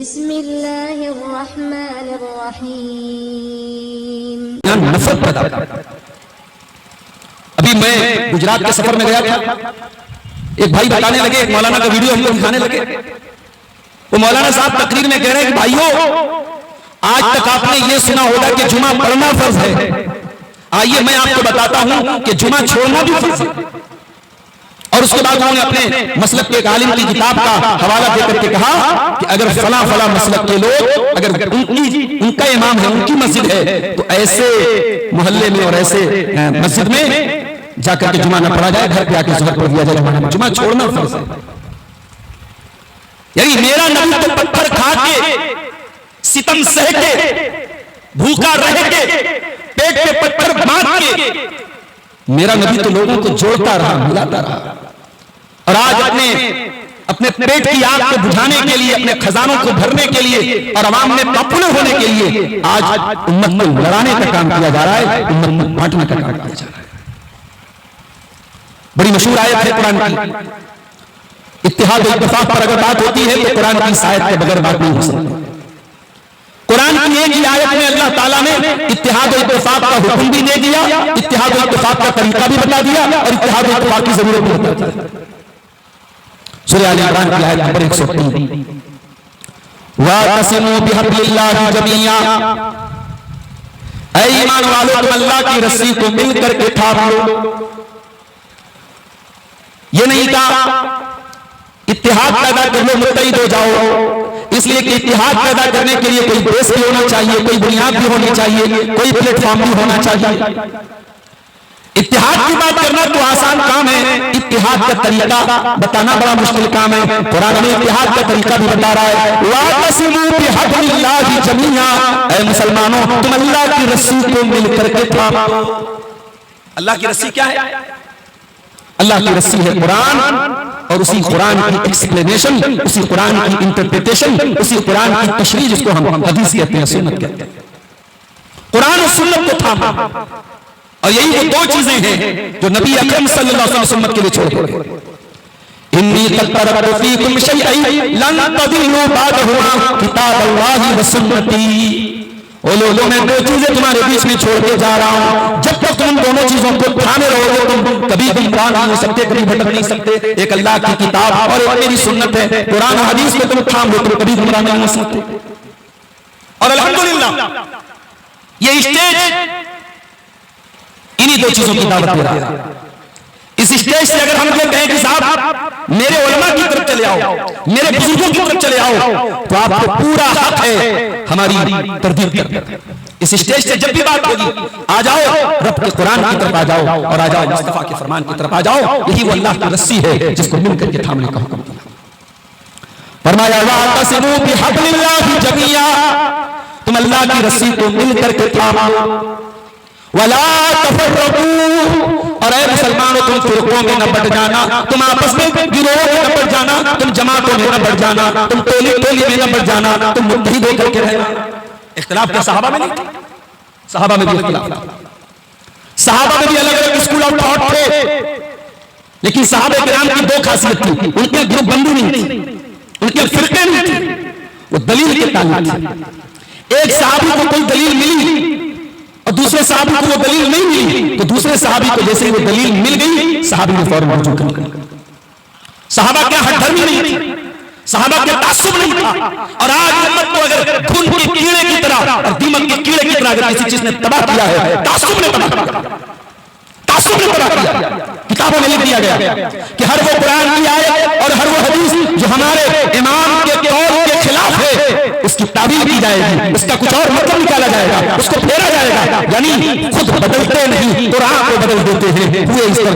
बिस्मिल्लाहिर्रहमानिर्रहीम। नफरत पैदा कर। अभी मैं गुजरात के सफर में गया था, एक भाई बताने लगे, एक मौलाना का वीडियो हमको दिखाने लगे। वो मौलाना साहब तकरीर में कह रहे हैं कि भाइयों, आज तक आपने ये सुना होगा कि जुमा पढ़ना फर्ज है। आइए मैं आपको बताता हूं कि जुमा छोड़ना भी फर्ज है। और उसके बाद उन्होंने अपने मसलक के एक आलिम की किताब का हवाला देकर के कहा कि अगर फला फला मसलक के लोग, अगर उनका इमाम है, उनकी मस्जिद है, तो ऐसे मोहल्ले में और ऐसे मस्जिद में जाकर के जुमा न पढ़ा जाए, घर पे आके ज़ोहर पढ़ दिया जाए। जुमा छोड़ना फर्ज है। यानी मेरा नबी तो पत्थर खा के, सितम सह के, भूखा रह के, पेट पे पत्थर बांध के, मेरा नबी तो लोगों को जोड़ता रहा, मिलाता रहा। और आज अपने पेट की आग को बुझाने के लिए, अपने खजानों को भरने के लिए और अवाम में पॉपुलर होने के लिए आज उम्मत को लड़ाने का काम किया जा रहा है, उम्मत को बांटने का काम किया जा रहा है। बड़ी मशहूर आयत है कुरान की, इत्तिहाद और इत्तिफाक पर अगर बात होती है तो कुरान की इस आयत के बगैर बात नहीं हो सकती। कुरान की एक ही आयत में अल्लाह ताला ने इत्तिहाद और इत्तिफाक का हुक्म भी दे दिया, इत्तिहाद और इत्तिफाक का तरीका भी बता दिया और इत्तिहाद और इत्तिफाक की जरूरत भी बता दी। सूरह आल इमरान की आयत नंबर 103, वातसिमू बिहब्लिल्लाहि जमीआ, ऐ ईमान वालों, तुम अल्लाह की रस्सी को मिलकर के थाम लो। ये नहीं कहा इत्तिहाद पैदा कर लो, मुत्तहिद हो जाओ, इसलिए कि इत्तिहाद पैदा करने के लिए कोई बेस भी होना चाहिए, कोई बुनियाद भी होनी चाहिए, कोई प्लेटफॉर्म भी होना चाहिए। इत्तिहाद की बात करना तो आसान काम है, इत्तिहाद का तरीका बताना बड़ा मुश्किल काम है। कुरान में इत्तिहाद का तरीका भी बता रहा है, वातसिमू बिहब्लिल्लाहि जमीआ, ऐ मुसलमानों, तुम अल्लाह की रस्सी को मिलकर के थामो। अल्लाह की रस्सी क्या है? अल्लाह की रस्सी है कुरान, और उसी कुरान की एक्सप्लेनेशन, उसी कुरान की इंटरप्रिटेशन, उसी कुरान की तशरीह, जिसको हम हदीस कहते हैं, सुन्नत कहते हैं। कुरान और सुन्नत को थामा, और यही वो दो चीजें हैं जो नबी अकरम सल्लल्लाहु अलैहि वसल्लम के लिए छोड़ गए। इन्नी क़द तरक्तु फ़ीकुम शैअन लन तदिल्लू बअदहुमा किताबल्लाहि व सुन्नती। ओ लोगों, मैं दो चीजें तुम्हारे बीच में छोड़ के जा रहा हूं, जब तक तुम दोनों चीजों को थामे रहोगे तुम कभी गुमराह नहीं हो सकते, कभी भटक नहीं सकते। एक अल्लाह की किताब और एक मेरी सुन्नत है, कुरान हदीस को तुम थाम लो, तुम कभी गुमराह नहीं हो सकते। और अल्हम्दुलिल्लाह ये स्टेज इन्हीं दो चीजों की दावत दे रहा है। इस स्टेज से अगर हम ये कहें कि साहब मेरे उलमा की तरफ चले आओ, मेरे बुजुर्गों की तरफ चले आओ, तो आपको पूरा हक है हमारी तरदीद करने। इस स्टेज से जब भी बात होगी, आ जाओ रब के कुरान की तरफ आ जाओ, और आ जाओ मुस्तफा के फरमान की तरफ आ जाओ। यही वो अल्लाह की रस्सी है जिसको मिलकर के थामने का हुक्म दिया। फरमाया वातसिमू बिहब्लिल्लाहि जमीआ, तुम अल्लाह की रस्सी को मिलकर के थामो, वला तफर्रकू, और ऐ मुसलमानों तुम फिरकों में न बट जाना, तुम आपस में गिरोह में न बट जाना, तुम जमातों में न बट जाना, तुम टोली टोली में न बट जाना, तुम मुत्तहिद होकर के रहना। इख्तिलाफ क्या सहाबा में नहीं? सहाबा में भी इख्तिलाफ था। सहाबा में भी अलग अलग स्कूल ऑफ थॉट थे, लेकिन सहाबा किराम की दो खासियत थी, उनके ग्रुप बंदी नहीं थी, उनके फिरके नहीं थे, वो दलील के ताल्लुक थे। एक सहाबी को कोई दलील मिली और दूसरे सहाबी को वो दलील नहीं मिली, तो दूसरे सहाबी को जैसे ही वो दलील मिल गई, सहाबी ने फौरन रुजू कर लिया। सहाबा क्या हठधर्मी नहीं थी, सहाबा के तासुब नहीं था। और आज उम्मत को अगर खून के कीड़े की तरह और दीमक के कीड़े की तरह अगर किसी चीज ने तबाह किया है, तासुब ने तबाह किया, तासुब ने तबाह किया। किताबों में लिख दिया गया कि हर वो कुरान की आयत और हर वो हदीस जो हमारे इमाम के कौल के खिलाफ है, उसकी ताबीर की जाएगी, उसका कुछ और मतलब निकाला जाएगा, उसको फेरा जाएगा। यानी खुद बदलते नहीं, कुरान को बदल देते हैं। हुए इस तरह